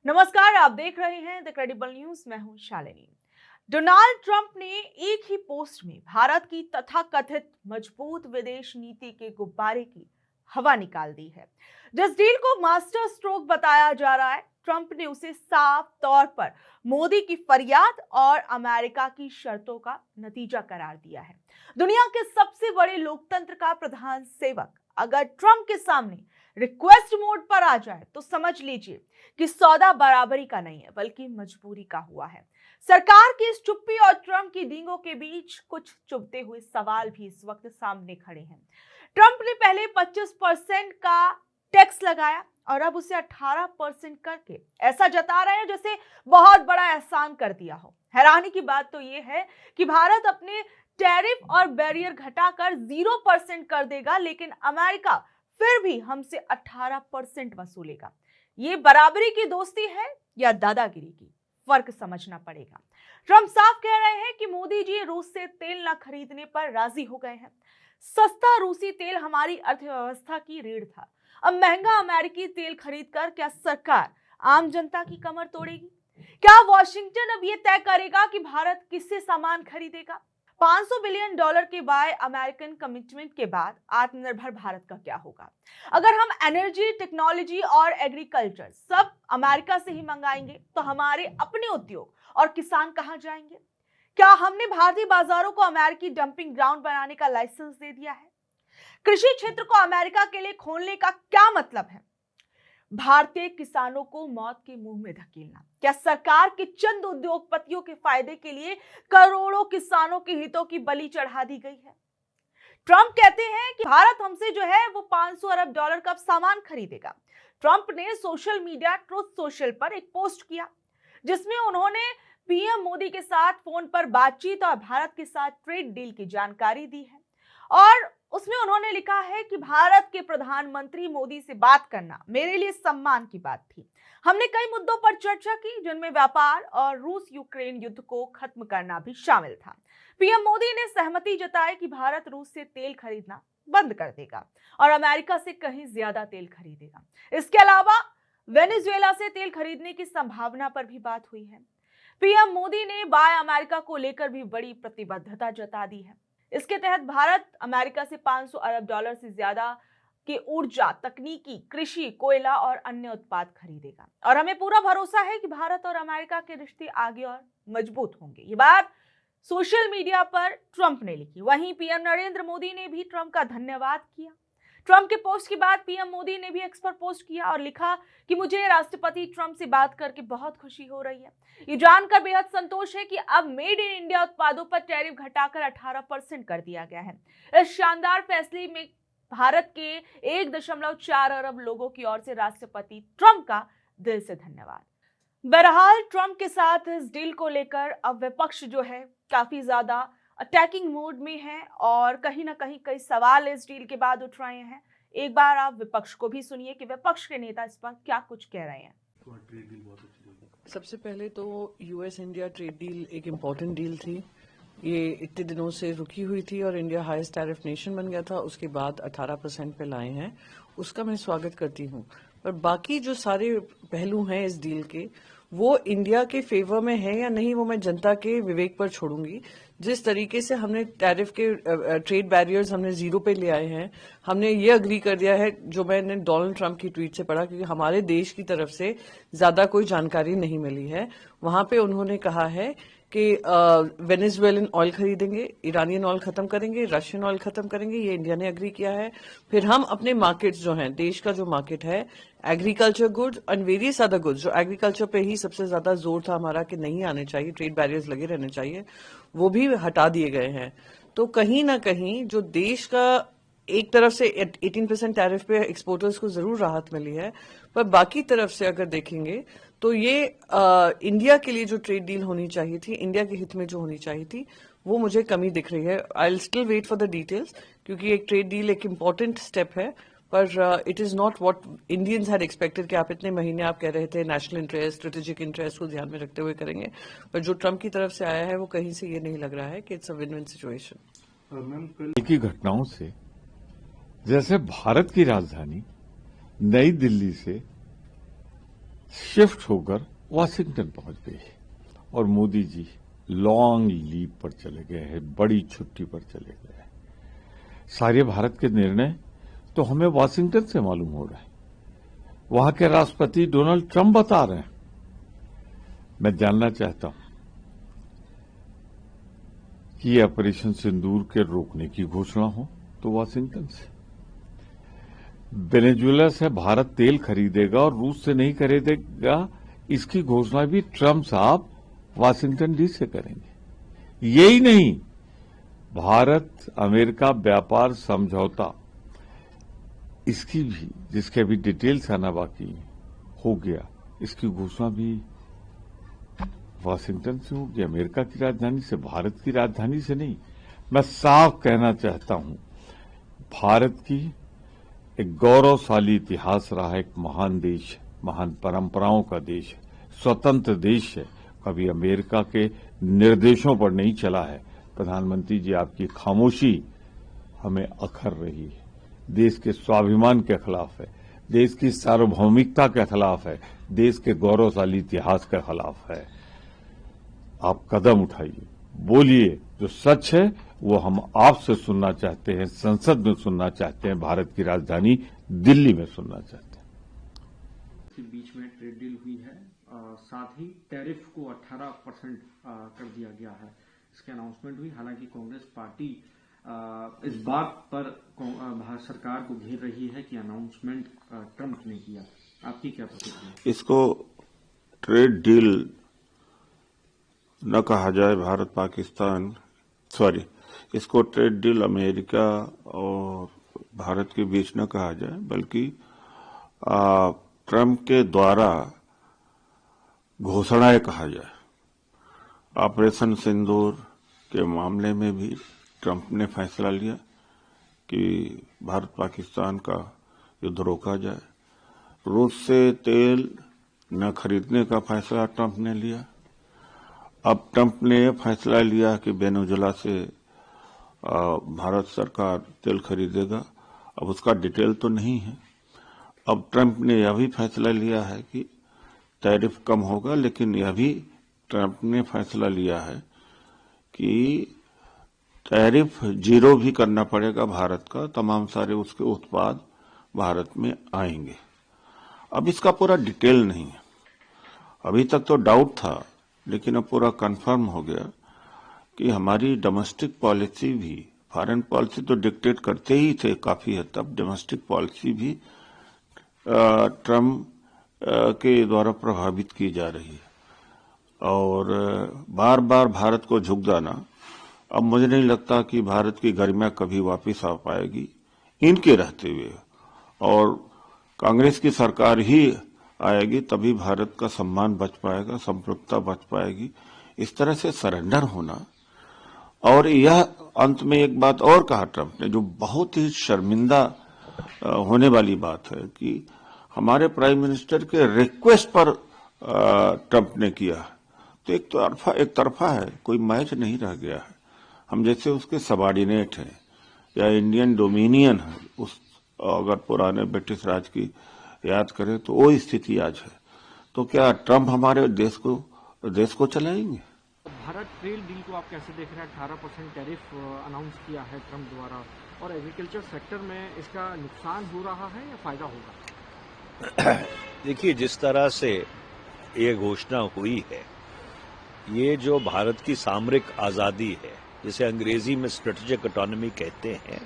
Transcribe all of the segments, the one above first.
नमस्कार, आप देख रहे हैं द क्रेडिबल न्यूज। मैं हूं शालिनी। डोनाल्ड ट्रंप ने एक ही पोस्ट में भारत की तथाकथित मजबूत विदेश नीति के गुब्बारे की हवा निकाल दी है। जिस डील को मास्टर स्ट्रोक बताया जा रहा है, ट्रंप ने उसे साफ तौर पर मोदी की फरियाद और अमेरिका की शर्तों का नतीजा करार दिया है। दुनिया के सबसे बड़े लोकतंत्र का प्रधान सेवक अगर ट्रंप के सामने रिक्वेस्ट मोड पर आ जाए तो समझ लीजिए कि सौदा बराबरी का नहीं है बल्कि मजबूरी का हुआ है। सरकार की इस चुप्पी और ट्रंप की डींगों के बीच कुछ चुभते हुए सवाल भी इस वक्त सामने खड़े हैं। ट्रंप ने पहले 25% का टैक्स लगाया और अब उसे 18% करके ऐसा जता रहे हैं जैसे बहुत बड़ा एहसान कर दिया हो। हैरानी की बात तो यह है कि भारत अपने टैरिफ और बैरियर घटाकर 0% कर देगा, लेकिन अमेरिका फिर भी हमसे 18% वसूलेगा। ये बराबरी की दोस्ती है या दादागिरी की? फर्क समझना पड़ेगा। ट्रंप साफ कह रहे हैं कि मोदी जी रूस से तेल न खरीदने पर राजी हो गए हैं। सस्ता रूसी तेल हमारी अर्थव्यवस्था की रीढ़ था। अब महंगा अमेरिकी तेल खरीदकर क्या सरकार आम जनता की कमर तोड़ेगी? क्या वॉशिंगटन अब यह तय करेगा कि भारत किससे सामान खरीदेगा? 500 बिलियन डॉलर के बाय अमेरिकन कमिटमेंट के बाद आत्मनिर्भर भारत का क्या होगा? अगर हम एनर्जी, टेक्नोलॉजी और एग्रीकल्चर सब अमेरिका से ही मंगाएंगे तो हमारे अपने उद्योग और किसान कहां जाएंगे? क्या हमने भारतीय बाजारों को अमेरिकी डंपिंग ग्राउंड बनाने का लाइसेंस दे दिया है? कृषि क्षेत्र को अमेरिका के लिए खोलने का क्या मतलब है? भारतीय किसानों को मौत के मुंह में धकेलना। क्या सरकार के चंद उद्योगपतियों के फायदे के लिए करोड़ों किसानों के हितों की बलि चढ़ा दी गई है? ट्रंप कहते हैं कि भारत हमसे जो है वो 500 अरब डॉलर का सामान खरीदेगा। ट्रंप ने सोशल मीडिया ट्रुथ सोशल पर एक पोस्ट किया जिसमें उन्होंने पीएम मोदी के साथ फोन पर बातचीत और भारत के साथ ट्रेड डील की जानकारी दी है। और उसमें उन्होंने लिखा है कि भारत के प्रधानमंत्री मोदी से बात करना मेरे लिए सम्मान की बात थी। हमने कई मुद्दों पर चर्चा की जिनमें व्यापार और रूस यूक्रेन युद्ध को खत्म करना भी शामिल था। पीएम मोदी ने सहमति जताई कि भारत रूस से तेल खरीदना बंद कर देगा और अमेरिका से कहीं ज्यादा तेल खरीदेगा। इसके अलावा वेनेजुएला से तेल खरीदने की संभावना पर भी बात हुई है। पीएम मोदी ने बाय अमेरिका को लेकर भी बड़ी प्रतिबद्धता जता दी है। इसके तहत भारत अमेरिका से 500 अरब डॉलर से ज्यादा के ऊर्जा, तकनीकी, कृषि, कोयला और अन्य उत्पाद खरीदेगा। और हमें पूरा भरोसा है कि भारत और अमेरिका के रिश्ते आगे और मजबूत होंगे। ये बात सोशल मीडिया पर ट्रंप ने लिखी। वहीं पीएम नरेंद्र मोदी ने भी ट्रंप का धन्यवाद किया। ट्रंप के पोस्ट के बाद पीएम मोदी ने भी एक्स पर पोस्ट किया और लिखा कि मुझे राष्ट्रपति ट्रंप से बात करके बहुत खुशी हो रही है। ये जानकर बेहद संतोष है कि अब मेड इन इंडिया उत्पादों पर टैरिफ घटाकर 18% कर दिया गया है। इस शानदार फैसले में भारत के 1.4 अरब लोगों की ओर से राष्ट्रपति ट्रंप का दिल से धन्यवाद। बहरहाल ट्रंप के साथ इस डील को लेकर अब विपक्ष जो है काफी ज्यादा अटैकिंग मोड में है और कहीं ना कहीं कई सवाल इस डील के बाद उठ रहे हैं। एक बार आप विपक्ष को भी सुनिए कि विपक्ष के नेता इस पर क्या कुछ कह रहे हैं। सबसे पहले तो यूएस इंडिया ट्रेड डील एक इम्पॉर्टेंट डील थी। ये इतने दिनों से रुकी हुई थी और इंडिया हाईएस्ट टैरिफ नेशन बन गया था। उसके बाद 18% पे लाए हैं, उसका मैं स्वागत करती हूँ। पर बाकी जो सारे पहलू हैं इस डील के, वो इंडिया के फेवर में है या नहीं, वो मैं जनता के विवेक पर छोड़ूंगी। जिस तरीके से हमने टैरिफ के ट्रेड बैरियर्स हमने 0 पे ले आए हैं, हमने ये अग्री कर दिया है, जो मैंने डोनाल्ड ट्रंप की ट्वीट से पढ़ा, क्योंकि हमारे देश की तरफ से ज्यादा कोई जानकारी नहीं मिली है। वहां पे उन्होंने कहा है कि वेनेजुएलन ऑयल खरीदेंगे, ईरानियन ऑयल खत्म करेंगे, रशियन ऑयल खत्म करेंगे, ये इंडिया ने अग्री किया है। फिर हम अपने मार्केट्स जो हैं, देश का जो मार्केट है, agriculture goods and various other goods, जो एग्रीकल्चर पे ही सबसे ज्यादा जोर था हमारा कि नहीं आने चाहिए, ट्रेड बैरियर्स लगे रहने चाहिए, वो भी हटा दिए गए हैं। तो कहीं ना कहीं जो देश का एक तरफ से 18% टैरिफ पे एक्सपोर्टर्स को जरूर राहत मिली है, पर बाकी तरफ से अगर देखेंगे तो ये इंडिया के लिए जो ट्रेड डील होनी चाहिए थी, इंडिया के हित में जो होनी चाहिए थी, वो मुझे कमी दिख रही है। I will still wait for the details, क्योंकि एक ट्रेड डील एक इम्पॉर्टेंट स्टेप है, पर it is not what Indians had expected कि आप इतने महीने आप कह रहे थे नेशनल इंटरेस्ट, स्ट्रेटेजिक इंटरेस्ट को ध्यान में रखते हुए करेंगे, पर जो ट्रंप की तरफ से आया है वो कहीं से ये नहीं लग रहा है कि it's a win win situation. Ma'am, कल की घटनाओं से जैसे भारत की राजधानी नई दिल्ली से शिफ्ट होकर वाशिंगटन पहुंच गई है और मोदी जी लॉन्ग लीव पर चले गए हैं, बड़ी छुट्टी पर चले गए हैं। सारे भारत के निर्णय तो हमें वाशिंगटन से मालूम हो रहा है। वहां के राष्ट्रपति डोनाल्ड ट्रंप बता रहे हैं। मैं जानना चाहता हूं कि ये ऑपरेशन सिंदूर के रोकने की घोषणा हो तो वाशिंगटन से, वेनेजुएला से भारत तेल खरीदेगा और रूस से नहीं खरीदेगा, इसकी घोषणा भी ट्रंप साहब वाशिंगटन डी से करेंगे। यही नहीं, भारत अमेरिका व्यापार समझौता, इसकी भी, जिसके अभी डिटेल्स आना बाकी हो गया, इसकी घोषणा भी वाशिंगटन से होगी, अमेरिका की राजधानी से, भारत की राजधानी से नहीं। मैं साफ कहना चाहता हूं, भारत की एक गौरवशाली इतिहास रहा है, एक महान देश है, महान परंपराओं का देश है, स्वतंत्र देश है, कभी अमेरिका के निर्देशों पर नहीं चला है। प्रधानमंत्री जी, आपकी खामोशी हमें अखर रही है, देश के स्वाभिमान के खिलाफ है, देश की सार्वभौमिकता के खिलाफ है, देश के गौरवशाली इतिहास के खिलाफ है। आप कदम उठाइए, बोलिए, जो सच है वो हम आपसे सुनना चाहते हैं, संसद में सुनना चाहते हैं, भारत की राजधानी दिल्ली में सुनना चाहते हैं। के बीच में ट्रेड डील हुई है, साथ ही टैरिफ को 18% कर दिया गया है, इसकी अनाउंसमेंट हुई। हालांकि कांग्रेस पार्टी इस बात पर भारत सरकार को घेर रही है कि अनाउंसमेंट ट्रंप ने किया। आपकी क्या प्रतिक्रिया? इसको ट्रेड डील न कहा जाए, भारत पाकिस्तान, इसको ट्रेड डील अमेरिका और भारत के बीच न कहा जाए, बल्कि ट्रंप के द्वारा घोषणाएं कहा जाए। ऑपरेशन सिंदूर के मामले में भी ट्रंप ने फैसला लिया कि भारत पाकिस्तान का युद्ध रोका जाए। रूस से तेल न खरीदने का फैसला ट्रंप ने लिया। अब ट्रंप ने यह फैसला लिया कि वेनेजुएला से भारत सरकार तेल खरीदेगा। अब उसका डिटेल तो नहीं है। अब ट्रंप ने यह भी फैसला लिया है कि टैरिफ कम होगा, लेकिन यह भी ट्रंप ने फैसला लिया है कि टैरिफ जीरो भी करना पड़ेगा भारत का, तमाम सारे उसके उत्पाद भारत में आएंगे। अब इसका पूरा डिटेल नहीं है, अभी तक तो डाउट था, लेकिन अब पूरा कंफर्म हो गया कि हमारी डोमेस्टिक पॉलिसी भी, फॉरेन पॉलिसी तो डिक्टेट करते ही थे काफी हद तक, डोमेस्टिक पॉलिसी भी ट्रंप के द्वारा प्रभावित की जा रही है। और बार बार भारत को झुक जाना, अब मुझे नहीं लगता कि भारत की गरिमा कभी वापस आ पाएगी इनके रहते हुए, और कांग्रेस की सरकार ही आएगी तभी भारत का सम्मान बच पाएगा, संप्रभुता बच पाएगी। इस तरह से सरेंडर होना, और यह अंत में एक बात और कहा ट्रंप ने जो बहुत ही शर्मिंदा होने वाली बात है कि हमारे प्राइम मिनिस्टर के रिक्वेस्ट पर ट्रंप ने किया। तो एक तरफा है, कोई मैच नहीं रह गया है। हम जैसे उसके सबॉर्डिनेट हैं या इंडियन डोमिनियन है, उस अगर पुराने ब्रिटिश राज की याद करें तो वो स्थिति आज है। तो क्या ट्रंप हमारे देश को चलाएंगे? भारत ट्रेड डील को आप कैसे देख रहे हैं? 18% टैरिफ अनाउंस किया है ट्रंप द्वारा, और एग्रीकल्चर सेक्टर में इसका नुकसान हो रहा है या फायदा होगा? देखिए, जिस तरह से ये घोषणा हुई है, ये जो भारत की सामरिक आज़ादी है, जिसे अंग्रेजी में स्ट्रेटेजिक ऑटोनॉमी कहते हैं,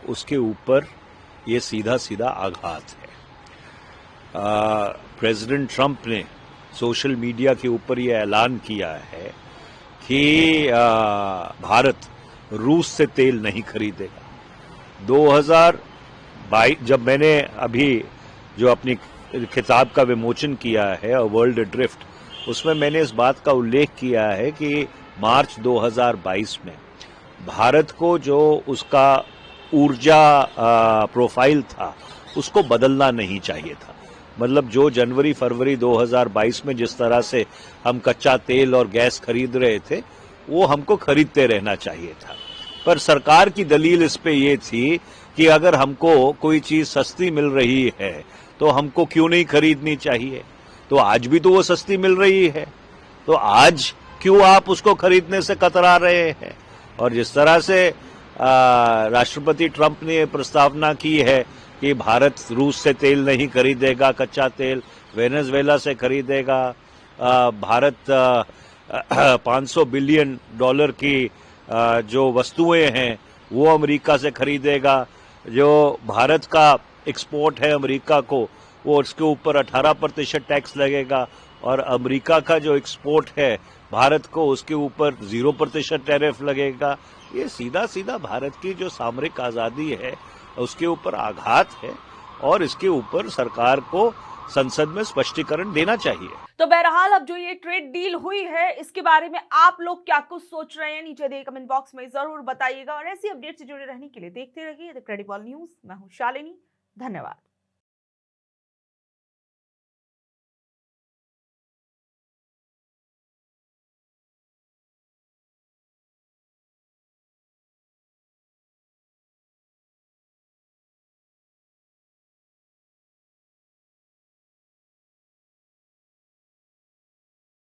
उसके ऊपर ये सीधा सीधा आघात है। प्रेसिडेंट ट्रंप ने सोशल मीडिया के ऊपर ये ऐलान किया है कि भारत रूस से तेल नहीं खरीदेगा। 2022 जब मैंने अभी जो अपनी किताब का विमोचन किया है वर्ल्ड ड्रिफ्ट, उसमें मैंने इस बात का उल्लेख किया है कि मार्च 2022 में भारत को जो उसका ऊर्जा प्रोफाइल था उसको बदलना नहीं चाहिए था। मतलब जो जनवरी फरवरी 2022 में जिस तरह से हम कच्चा तेल और गैस खरीद रहे थे, वो हमको खरीदते रहना चाहिए था। पर सरकार की दलील इस पे ये थी कि अगर हमको कोई चीज सस्ती मिल रही है तो हमको क्यों नहीं खरीदनी चाहिए? तो आज भी तो वो सस्ती मिल रही है, तो आज क्यों आप उसको खरीदने से कतरा रहे हैं? और जिस तरह से राष्ट्रपति ट्रंप ने प्रस्तावना की है कि भारत रूस से तेल नहीं खरीदेगा, कच्चा तेल वेनेजुएला से खरीदेगा, भारत 500 बिलियन डॉलर की जो वस्तुएं हैं वो अमेरिका से खरीदेगा, जो भारत का एक्सपोर्ट है अमेरिका को वो उसके ऊपर 18% टैक्स लगेगा, और अमेरिका का जो एक्सपोर्ट है भारत को उसके ऊपर 0% टैरिफ लगेगा। ये सीधा सीधा भारत की जो सामरिक आजादी है उसके ऊपर आघात है, और इसके ऊपर सरकार को संसद में स्पष्टीकरण देना चाहिए। तो बहरहाल अब जो ये ट्रेड डील हुई है इसके बारे में आप लोग क्या कुछ सोच रहे हैं, नीचे दिए कमेंट बॉक्स में जरूर बताइएगा। और ऐसी अपडेट से जुड़े रहने के लिए देखते रहिए द क्रेडिबल न्यूज। मैं हूं शालिनी, धन्यवाद।